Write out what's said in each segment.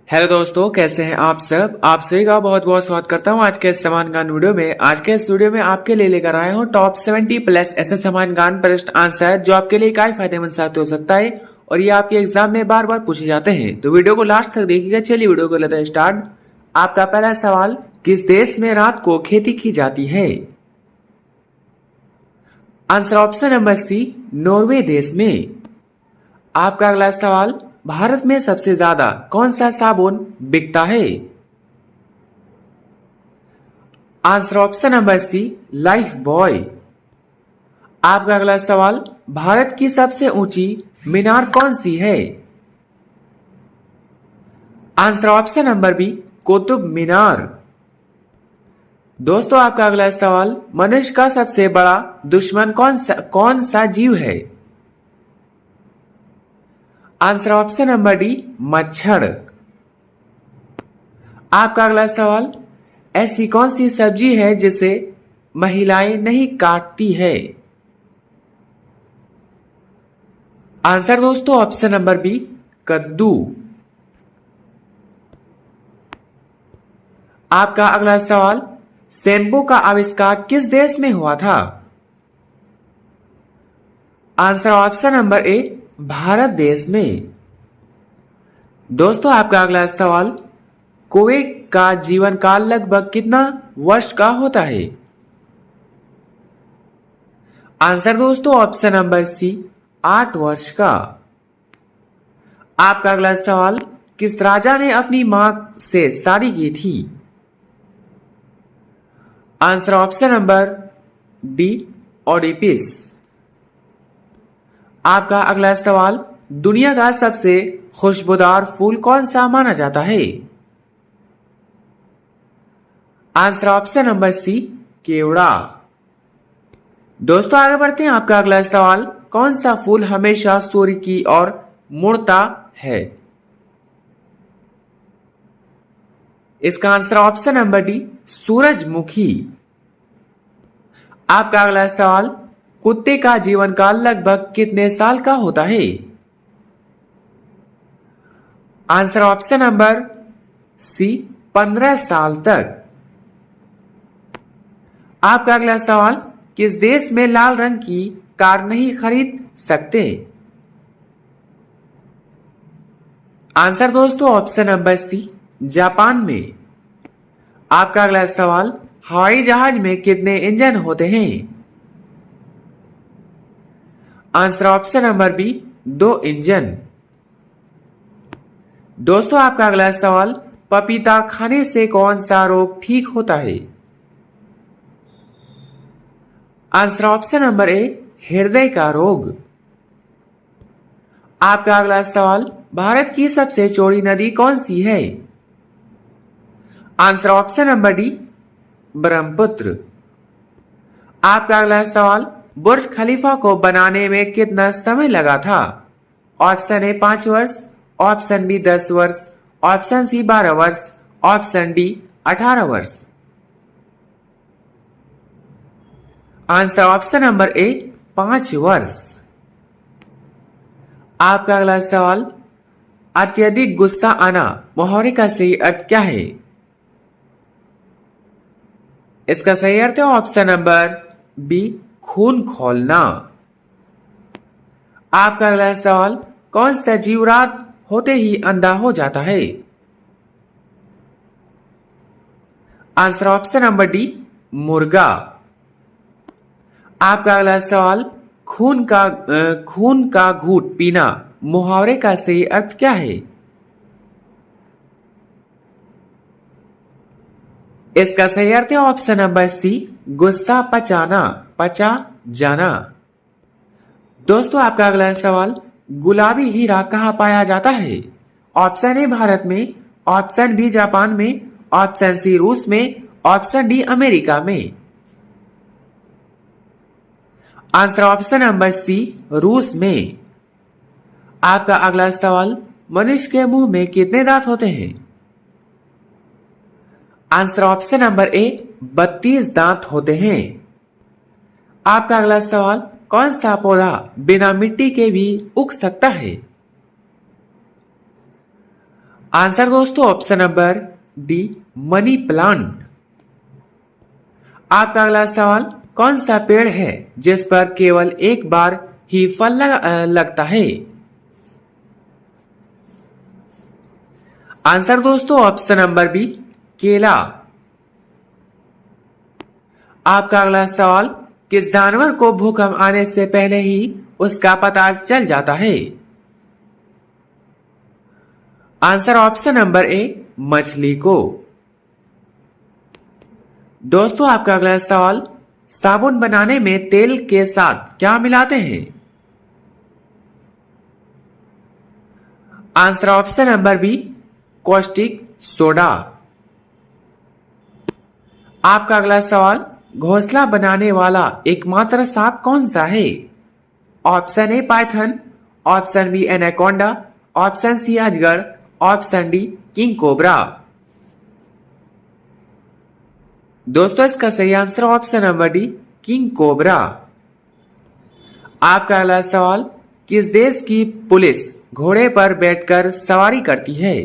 Hello दोस्तों, कैसे हैं आप सब। आप सभी का बहुत बहुत स्वागत करता हूं आज के इस समान ज्ञान वीडियो में। आज के इस वीडियो में आपके लिए लेकर आया हूं टॉप 70 प्लस ऐसे समान ज्ञान प्रश्न आंसर जो आपके लिए काफी फायदेमंद साबित हो सकता है और ये आपके एग्जाम में बार बार पूछे जाते हैं। तो वीडियो को लास्ट तक देखिएगा। चलिए वीडियो को लेते हैं स्टार्ट। आपका पहला सवाल, किस देश में रात को खेती की जाती है। Answer option number C, Norway देश में। आपका अगला सवाल, भारत में सबसे ज्यादा कौन सा साबुन बिकता है। Answer option number C, Lifebuoy. आपका अगला सवाल, भारत की सबसे ऊंची मीनार कौन सी है। Answer option number B, Qutub Minar. दोस्तों आपका अगला सवाल, मनुष्य का सबसे बड़ा दुश्मन कौन सा जीव है। आंसर ऑप्शन नंबर डी, मच्छर। आपका अगला सवाल, ऐसी कौन सी सब्जी है जिसे महिलाएं नहीं काटती है। आंसर दोस्तों ऑप्शन नंबर बी, कद्दू। आपका अगला सवाल, शैम्पू का आविष्कार किस देश में हुआ था। Answer option number A, Bharat देश में। दोस्तों आपका अगला सवाल, कौवे का जीवन काल लगभग कितना वर्ष का होता है। आंसर दोस्तों ऑप्शन नंबर सी, 8 वर्ष का। आपका अगला सवाल, किस राजा ने अपनी मां से शादी की थी। Answer option number D, Oedipus. आपका अगला सवाल, दुनिया का सबसे खुशबूदार फूल कौन सा माना जाता है। आंसर ऑप्शन नंबर सी, केवड़ा। दोस्तों आगे बढ़ते हैं। आपका अगला सवाल, कौन सा फूल हमेशा सूर्य की ओर मुड़ता है। इसका आंसर ऑप्शन नंबर डी, सूरजमुखी। आपका अगला सवाल, कुत्ते का जीवन काल लगभग कितने साल का होता है। आंसर ऑप्शन नंबर सी, 15 साल तक। आपका अगला सवाल, किस देश में लाल रंग की कार नहीं खरीद सकते। आंसर दोस्तों ऑप्शन नंबर सी, जापान में। आपका अगला सवाल, हवाई जहाज में कितने इंजन होते हैं। Answer option number B, 2 engine. दोस्तों आपका अगला सवाल, पपीता खाने से कौन सा रोग ठीक होता है। आंसर ऑप्शन नंबर ए, हृदय का रोग। आपका अगला सवाल, भारत की सबसे चौड़ी नदी कौन सी है। Answer option number D, Brahmaputra. आपका अगला सवाल, बुर्ज खलीफा को बनाने में कितना समय लगा था। ऑप्शन ए 5 वर्ष, ऑप्शन बी 10 वर्ष, ऑप्शन सी 12 वर्ष, ऑप्शन डी 18 वर्ष। आंसर ऑप्शन नंबर ए, 5 वर्ष। आपका अगला सवाल, अत्यधिक गुस्सा आना मुहावरे का सही अर्थ क्या है। इसका सही अर्थ है ऑप्शन नंबर बी, खून खौलना। आपका अगला सवाल, कौन सा जीव रात होते ही अंधा हो जाता है। आंसर ऑप्शन नंबर डी, मुर्गा। आपका अगला सवाल, खून का घूंट पीना मुहावरे का सही अर्थ क्या है। इसका सही अर्थ है ऑप्शन नंबर सी, गुस्सा पचाना, पचा जाना। दोस्तों आपका अगला सवाल, गुलाबी हीरा कहाँ पाया जाता है। ऑप्शन ए भारत में, ऑप्शन बी जापान में, ऑप्शन सी रूस में, ऑप्शन डी अमेरिका में। आंसर ऑप्शन नंबर सी, रूस में। आपका अगला सवाल, मनुष्य के मुंह में कितने दांत होते हैं। आंसर ऑप्शन नंबर ए, 32 दांत होते हैं। आपका अगला सवाल, कौन सा पौधा बिना मिट्टी के भी उग सकता है। आंसर दोस्तों option number D, money plant. आपका अगला सवाल, कौन सा पेड़ है जिस पर केवल एक बार ही फल लगता है? आंसर दोस्तों ऑप्शन नंबर बी, केला। आपका अगला सवाल, किस जानवर को भूकंप आने से पहले ही उसका पता चल जाता है? आंसर ऑप्शन नंबर ए, मछली को। दोस्तों आपका अगला सवाल, साबुन बनाने में तेल के साथ क्या मिलाते हैं? Answer option number B, caustic soda. आपका अगला सवाल, घोंसला बनाने वाला एकमात्र सांप कौन सा है? Option A python, option B anaconda, option C अजगर, ऑप्शन डी किंग कोबरा। दोस्तों इसका सही answer option number D, king cobra. आपका अगला सवाल, किस देश की पुलिस घोड़े पर बैठकर सवारी करती है?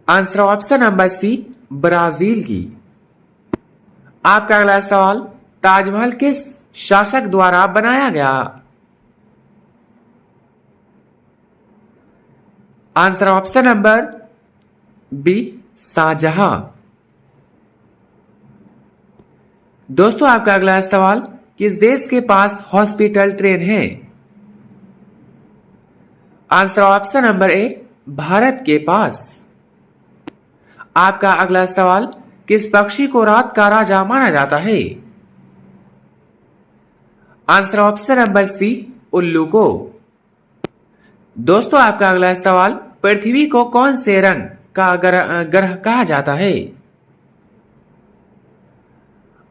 Answer option number C, Brazil की। आपका अगला सवाल, ताजमहल किस शासक द्वारा बनाया गया? Answer option number B, Shahjahan. दोस्तों आपका अगला सवाल, किस देश के पास हॉस्पिटल ट्रेन है? Answer option number A, Bharat के पास। आपका अगला सवाल, किस पक्षी को रात का राजा माना जाता है? आंसर ऑप्शन नंबर सी, उल्लू को। दोस्तों आपका अगला सवाल, पृथ्वी को कौन से रंग का ग्रह कहा जाता है?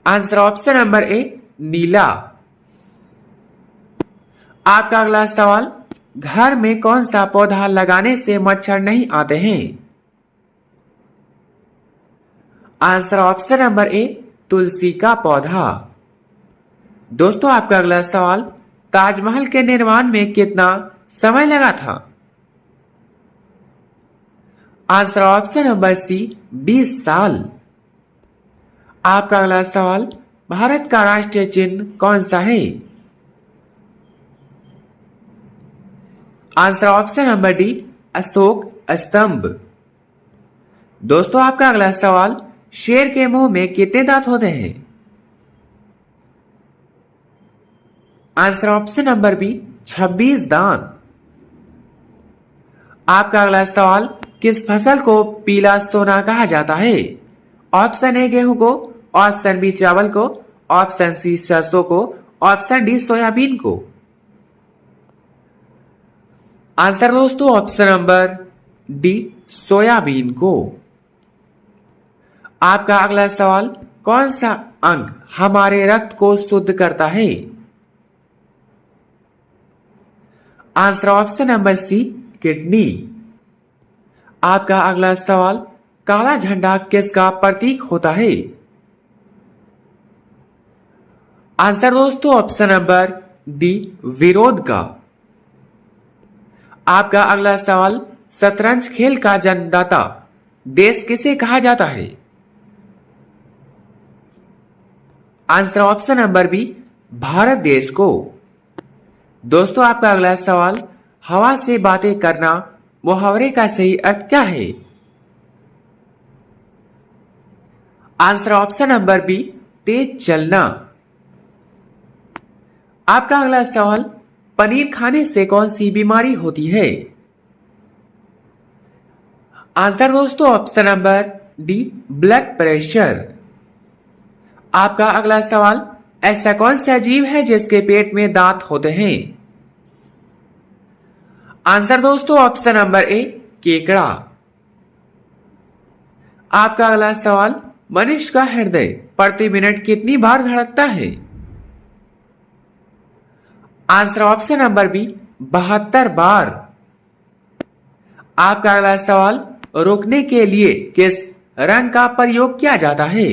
आंसर ऑप्शन नंबर ए, नीला। आपका अगला सवाल, घर में कौन सा पौधा लगाने से मच्छर नहीं आते हैं? आंसर ऑप्शन नंबर ए, तुलसी का पौधा। दोस्तों आपका अगला सवाल, ताजमहल के निर्माण में कितना समय लगा था? आंसर ऑप्शन नंबर सी, 20 साल। आपका अगला सवाल, भारत का राष्ट्रीय चिन्ह कौन सा है? Answer option number D, Ashok स्तंभ। दोस्तों आपका अगला सवाल, शेर के मुंह में कितने दांत होते हैं? आंसर ऑप्शन नंबर बी, 26 दांत। आपका अगला सवाल, किस फसल को पीला सोना कहा जाता है? ऑप्शन ए गेहूं को, ऑप्शन बी चावल को, ऑप्शन सी सरसों को, ऑप्शन डी सोयाबीन को। आंसर दोस्तों ऑप्शन नंबर डी, सोयाबीन को। आपका अगला सवाल, कौन सा अंग हमारे रक्त को शुद्ध करता है? Answer option number C, kidney. आपका अगला सवाल, काला झंडा किसका प्रतीक होता है? आंसर दोस्तों ऑप्शन नंबर डी, विरोध का। आपका अगला सवाल, शतरंज खेल का जन्मदाता देश किसे कहा जाता है? Answer option number B, Bharat देश को। दोस्तों आपका अगला सवाल, हवा से बातें करना मुहावरे का सही अर्थ क्या है? आंसर ऑप्शन नंबर बी, तेज चलना। आपका अगला सवाल, पनीर खाने से कौन सी बीमारी होती है? आंसर दोस्तों option number D, blood pressure. आपका अगला सवाल, ऐसा कौन सा जीव है जिसके पेट में दांत होते हैं? आंसर दोस्तों ऑप्शन नंबर ए, केकड़ा। आपका अगला सवाल, मनुष्य का हृदय प्रति मिनट कितनी बार धड़कता है? आंसर ऑप्शन नंबर बी, 72 बार। आपका अगला सवाल, रुकने के लिए किस रंग का प्रयोग किया जाता है?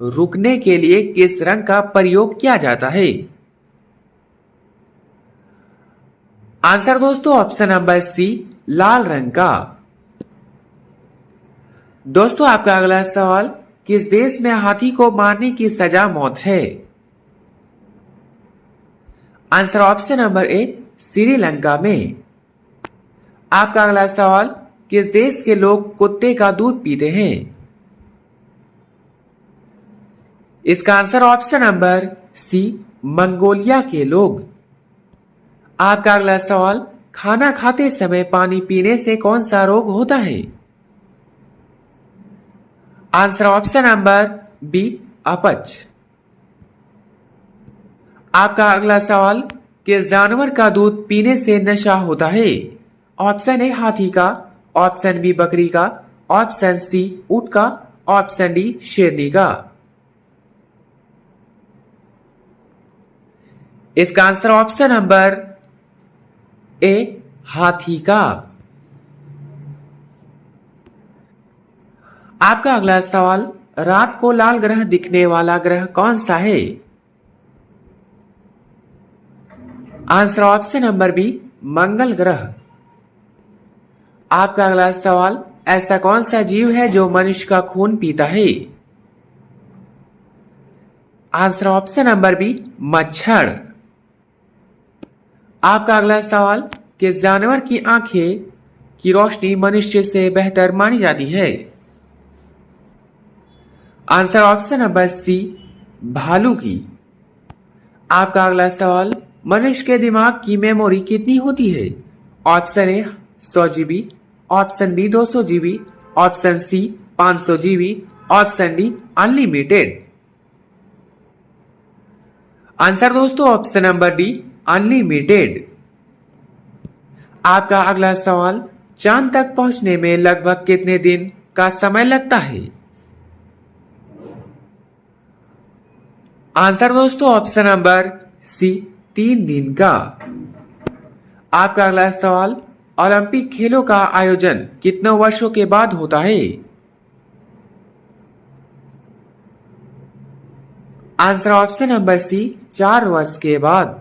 रुकने के लिए किस रंग का प्रयोग किया जाता है? आंसर दोस्तों ऑप्शन नंबर सी, लाल रंग का। दोस्तों आपका अगला सवाल, किस देश में हाथी को मारने की सजा मौत है? आंसर ऑप्शन नंबर ए, श्रीलंका में। आपका अगला सवाल, किस देश के लोग कुत्ते का दूध पीते हैं? इसका answer option number C, Mongolia के लोग। आपका अगला सवाल, खाना खाते समय पानी पीने से कौन सा रोग होता है? आंसर ऑप्शन नंबर बी, अपच। आपका अगला सवाल, किस जानवर का दूध पीने से नशा होता है? ऑप्शन ए हाथी का, ऑप्शन बी बकरी का, ऑप्शन सी ऊंट का, ऑप्शन डी शेरनी का। इसका आंसर ऑप्शन नंबर ए, हाथी का। आपका अगला सवाल, रात को लाल ग्रह दिखने वाला ग्रह कौन सा है? आंसर ऑप्शन नंबर बी, मंगल ग्रह। आपका अगला सवाल, ऐसा कौन सा जीव है जो मनुष्य का खून पीता है? आंसर ऑप्शन नंबर बी, मच्छर। आपका अगला सवाल, किस जानवर की आंखें की रोशनी मनुष्य से बेहतर मानी जाती है? आंसर ऑप्शन नंबर सी, भालू की। आपका अगला सवाल, मनुष्य के दिमाग की मेमोरी कितनी होती है? Option A 100 GB, option B 200 GB, option C 500 GB, option D unlimited. Answer दोस्तों ऑप्शन नंबर डी, अनलिमिटेड। आपका अगला सवाल, चांद तक पहुंचने में लगभग कितने दिन का समय लगता है? आंसर दोस्तों ऑप्शन नंबर सी, 3 दिन का। आपका अगला सवाल, ओलंपिक खेलों का आयोजन कितने वर्षों के बाद होता है? आंसर ऑप्शन नंबर सी, 4 वर्ष के बाद।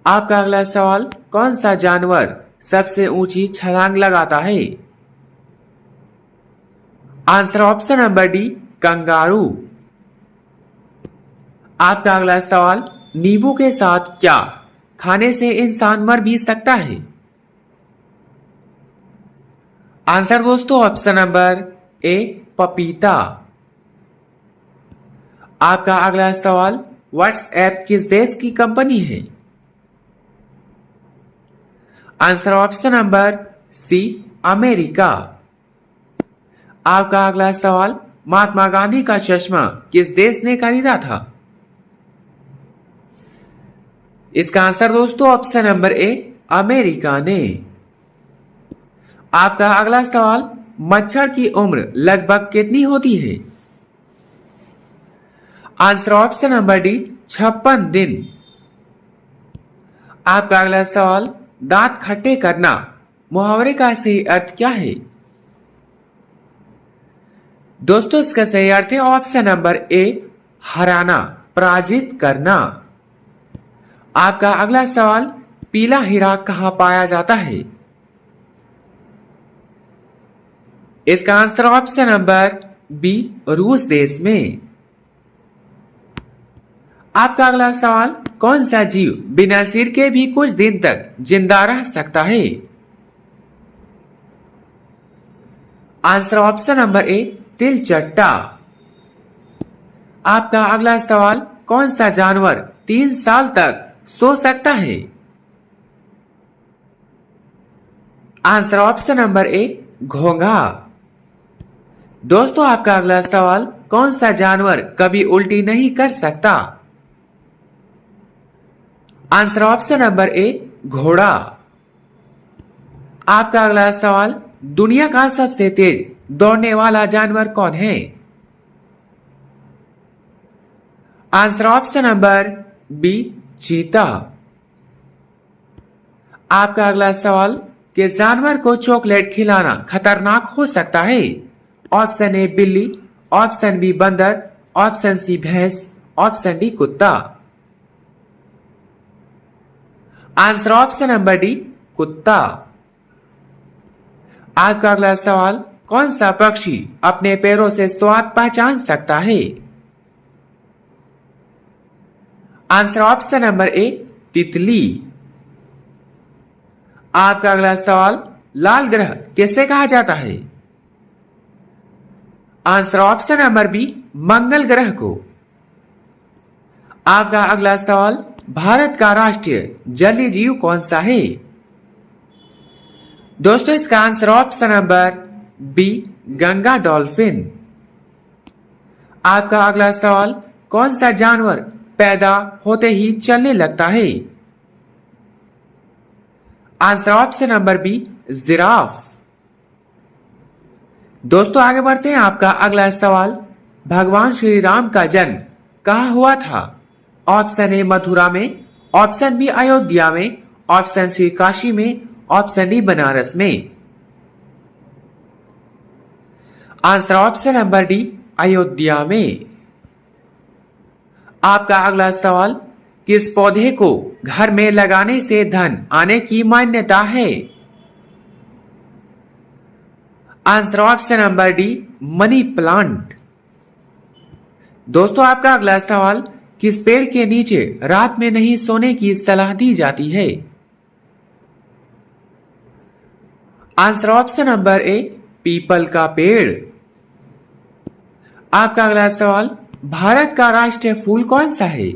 आपका अगला सवाल, कौन सा जानवर सबसे ऊंची छलांग लगाता है? Answer option number D, kangaroo. आपका अगला सवाल, नींबू के साथ क्या खाने से इंसान मर भी सकता है? आंसर दोस्तों ऑप्शन नंबर ए, पपीता। आपका अगला सवाल, व्हाट्सएप किस देश की कंपनी है? Answer option number C, America. आपका अगला सवाल, महात्मा गांधी का चश्मा किस देश ने खरीदा था? इसका आंसर दोस्तों ऑप्शन नंबर ए, अमेरिका ने। आपका अगला सवाल, मच्छर की उम्र लगभग कितनी होती है? आंसर ऑप्शन नंबर डी, 56 दिन। आपका अगला सवाल, दांत खट्टे करना मुहावरे का सही अर्थ क्या है? दोस्तों इसका सही अर्थ है ऑप्शन नंबर ए, हराना, पराजित करना। आपका अगला सवाल, पीला हीरा कहां पाया जाता है? इसका आंसर ऑप्शन नंबर बी, रूस देश में। आपका अगला सवाल, कौन सा जीव बिना सिर के भी कुछ दिन तक जिंदा रह सकता है? आंसर ऑप्शन नंबर ए, तिलचट्टा। आपका अगला सवाल, कौन सा जानवर 3 साल तक सो सकता है? आंसर ऑप्शन नंबर ए, घोंघा। दोस्तों आपका अगला सवाल, कौन सा जानवर कभी उल्टी नहीं कर सकता? आंसर ऑप्शन नंबर ए, घोड़ा। आपका अगला सवाल, दुनिया का सबसे तेज दौड़ने वाला जानवर कौन है? आंसर ऑप्शन नंबर बी, चीता। आपका अगला सवाल, कि जानवर को चॉकलेट खिलाना खतरनाक हो सकता है? ऑप्शन ए बिल्ली, ऑप्शन बी बंदर, ऑप्शन सी भैंस, ऑप्शन डी कुत्ता। आंसर ऑप्शन नंबर डी, कुत्ता। आपका अगला सवाल, कौन सा पक्षी अपने पैरों से स्वाद पहचान सकता है? आंसर ऑप्शन नंबर ए, तितली। आपका अगला सवाल, लाल ग्रह किसे कहा जाता है? आंसर ऑप्शन नंबर बी, मंगल ग्रह को। आपका अगला सवाल, भारत का राष्ट्रीय जलीय जीव कौन सा है? दोस्तों इसका answer option number B, Ganga dolphin. आपका अगला सवाल, कौन सा जानवर पैदा होते ही चलने लगता है? Answer option number B, giraffe. दोस्तों आगे बढ़ते हैं। आपका अगला सवाल, भगवान श्री राम का जन्म कहाँ हुआ था? ऑप्शन ए मथुरा में, ऑप्शन बी अयोध्या में, ऑप्शन सी काशी में, ऑप्शन डी बनारस में। Answer option number D, Ayodhya में। आपका अगला सवाल, किस पौधे को घर में लगाने से धन आने की मान्यता है? Answer option number D, money plant. दोस्तों आपका अगला सवाल, किस पेड़ के नीचे रात में नहीं सोने की सलाह दी जाती है? आंसर ऑप्शन नंबर ए, पीपल का पेड़। आपका अगला सवाल, भारत का राष्ट्रीय फूल कौन सा है?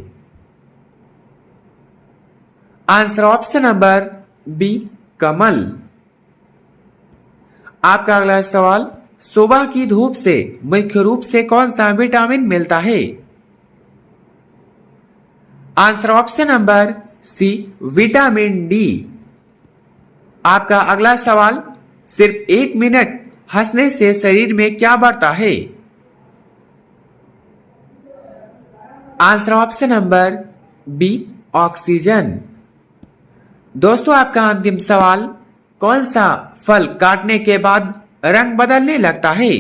आंसर ऑप्शन नंबर बी, कमल। आपका अगला सवाल, सुबह की धूप से मुख्य रूप से कौन सा विटामिन मिलता है? Answer option number C, vitamin D. आपका अगला सवाल, सिर्फ 1 मिनट हंसने से शरीर में क्या बढ़ता है? Answer option number B, oxygen. दोस्तों आपका अंतिम सवाल, कौन सा फल काटने के बाद रंग बदलने लगता है?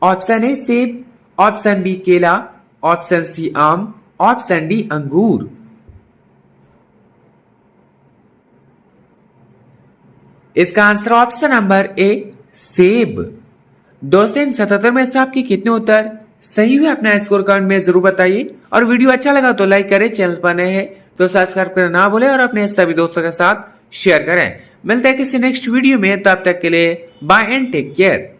ऑप्शन ए सेब, ऑप्शन बी केला, ऑप्शन सी आम, ऑप्शन डी अंगूर। इसका आंसर ऑप्शन नंबर ए, सेब। दोस्तों इन 77 में से आपके कितने उत्तर सही हुए अपना स्कोर कमेंट में जरूर बताइए। और वीडियो अच्छा लगा तो लाइक करें, चैनल पर नए हैं तो सब्सक्राइब करना ना भूलें और अपने सभी दोस्तों के साथ शेयर करें। मिलते हैं किसी नेक्स्ट वीडियो में, तब तक के लिए बाय एंड टेक केयर।